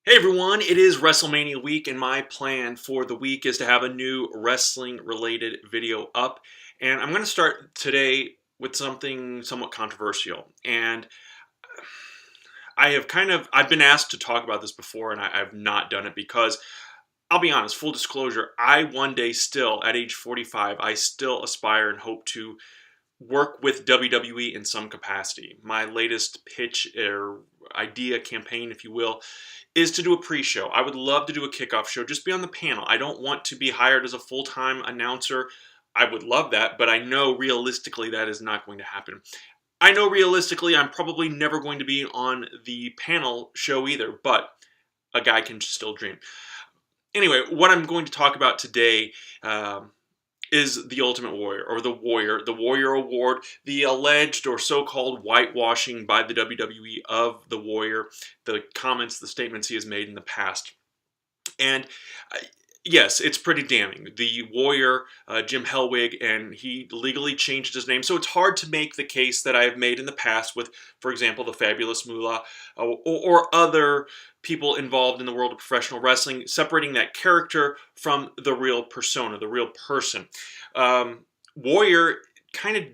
Hey everyone, it is WrestleMania week, and my plan for the week is to have a new wrestling related video up. And I'm going to start today with something somewhat controversial. And I've been asked to talk about this before, and I've not done it because I'll be honest, full disclosure, I one day still, at age 45, I still aspire and hope to work with WWE in some capacity. My latest pitch or idea campaign, if you will, is to do a pre-show. I would love to do a kickoff show, just be on the panel. I don't want to be hired as a full-time announcer. I would love that, but I know realistically that is not going to happen. I know realistically I'm probably never going to be on the panel show either, but a guy can still dream. Anyway, what I'm going to talk about today is the Ultimate Warrior, or the Warrior Award, the alleged or so-called whitewashing by the WWE of the Warrior, the comments, the statements he has made in the past. And yes, it's pretty damning. The Warrior, Jim Hellwig, and he legally changed his name. So it's hard to make the case that I have made in the past with, for example, the Fabulous Moolah or other people involved in the world of professional wrestling, separating that character from the real persona, the real person. Warrior kind of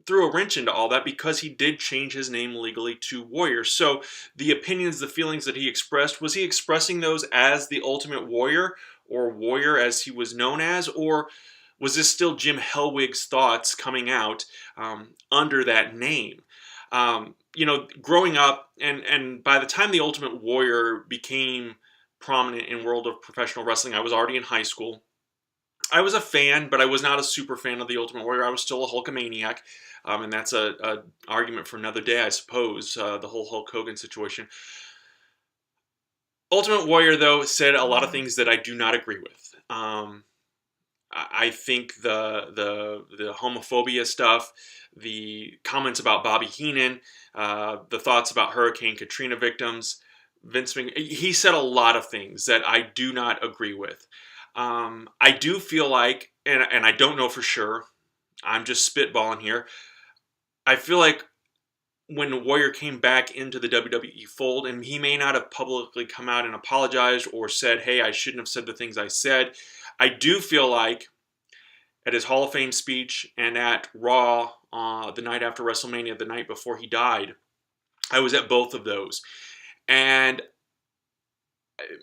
threw a wrench into all that because he did change his name legally to Warrior. So the opinions, the feelings that he expressed, was he expressing those as the Ultimate Warrior, or Warrior as he was known as, or was this still Jim Hellwig's thoughts coming out under that name? Growing up, and by the time the Ultimate Warrior became prominent in world of professional wrestling, I was already in high school. I was a fan, but I was not a super fan of the Ultimate Warrior. I was still a Hulkamaniac, and that's a argument for another day, I suppose, the whole Hulk Hogan situation. Ultimate Warrior, though, said a lot of things that I do not agree with. I think the homophobia stuff, the comments about Bobby Heenan, the thoughts about Hurricane Katrina victims, he said a lot of things that I do not agree with. I do feel like, and I don't know for sure, I'm just spitballing here, I feel like when Warrior came back into the WWE fold, and he may not have publicly come out and apologized or said, hey, I shouldn't have said the things I said, I do feel like at his Hall of Fame speech and at Raw the night after WrestleMania, the night before he died, I was at both of those. And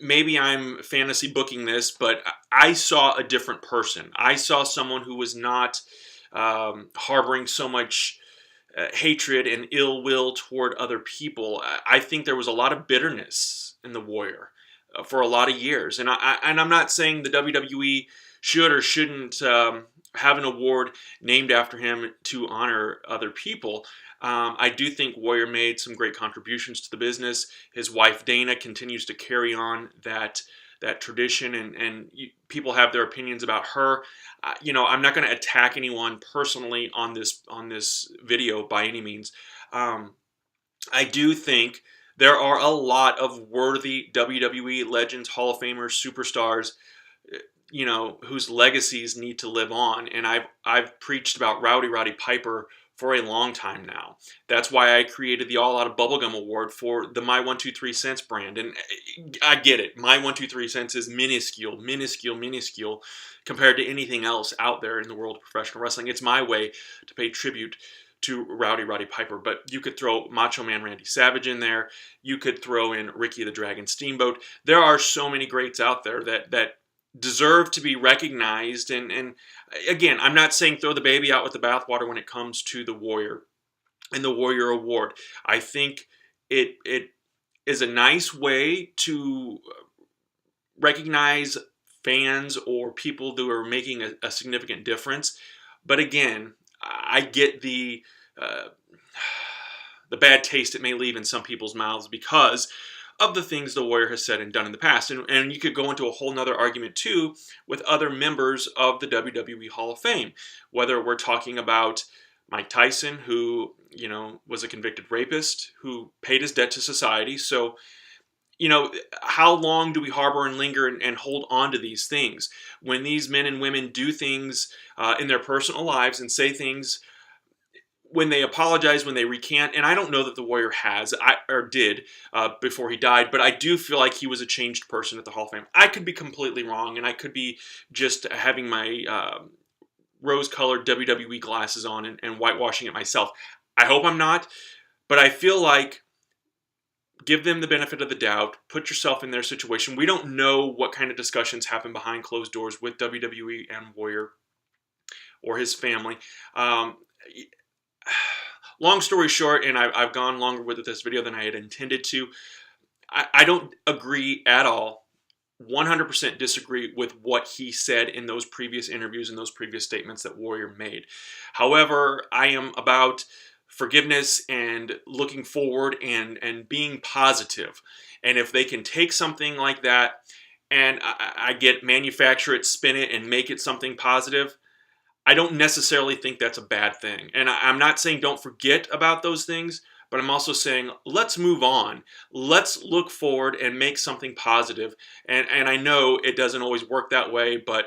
maybe I'm fantasy booking this, but I saw a different person. I saw someone who was not harboring so much hatred and ill will toward other people. I think there was a lot of bitterness in the Warrior for a lot of years. And I'm not saying the WWE should or shouldn't have an award named after him to honor other people. I do think Warrior made some great contributions to the business. His wife Dana continues to carry on that tradition, and people have their opinions about her. I'm not going to attack anyone personally on this video by any means. I do think there are a lot of worthy WWE legends, Hall of Famers, superstars, whose legacies need to live on. And I've preached about Roddy Piper for a long time now. That's why I created the All Out of Bubblegum Award for the My 123 Cents brand. And I get it. My 123 Cents is minuscule compared to anything else out there in the world of professional wrestling. It's my way to pay tribute to Roddy Piper. But you could throw Macho Man Randy Savage in there. You could throw in Ricky the Dragon Steamboat. There are so many greats out there that deserve to be recognized. And again, I'm not saying throw the baby out with the bathwater when it comes to the Warrior and the Warrior Award. I think it is a nice way to recognize fans or people who are making a significant difference. But again, I get the bad taste it may leave in some people's mouths because of the things the Warrior has said and done in the past. And you could go into a whole nother argument too with other members of the WWE Hall of Fame, whether we're talking about Mike Tyson, who, was a convicted rapist, who paid his debt to society. So, how long do we harbor and linger and hold on to these things? When these men and women do things in their personal lives and say things when they apologize, when they recant, and I don't know that the Warrior has, or did, before he died, but I do feel like he was a changed person at the Hall of Fame. I could be completely wrong, and I could be just having my rose-colored WWE glasses on and whitewashing it myself. I hope I'm not, but I feel like give them the benefit of the doubt. Put yourself in their situation. We don't know what kind of discussions happen behind closed doors with WWE and Warrior or his family. Long story short, and I've gone longer with this video than I had intended to, I don't agree at all, 100% disagree with what he said in those previous interviews and those previous statements that Warrior made. However, I am about forgiveness and looking forward and being positive. And if they can take something like that and I get manufacture it, spin it, and make it something positive, I don't necessarily think that's a bad thing. And I'm not saying don't forget about those things, but I'm also saying let's move on. Let's look forward and make something positive. And I know it doesn't always work that way, but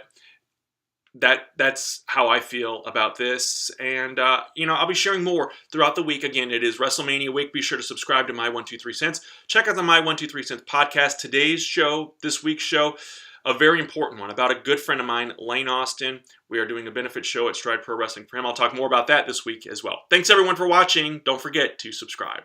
that's how I feel about this. And, I'll be sharing more throughout the week. Again, it is WrestleMania week. Be sure to subscribe to My 123 Cents. Check out the My 123 Cents podcast. Today's show, this week's show, a very important one about a good friend of mine, Lane Austin. We are doing a benefit show at Stride Pro Wrestling for him. I'll talk more about that this week as well. Thanks, everyone, for watching. Don't forget to subscribe.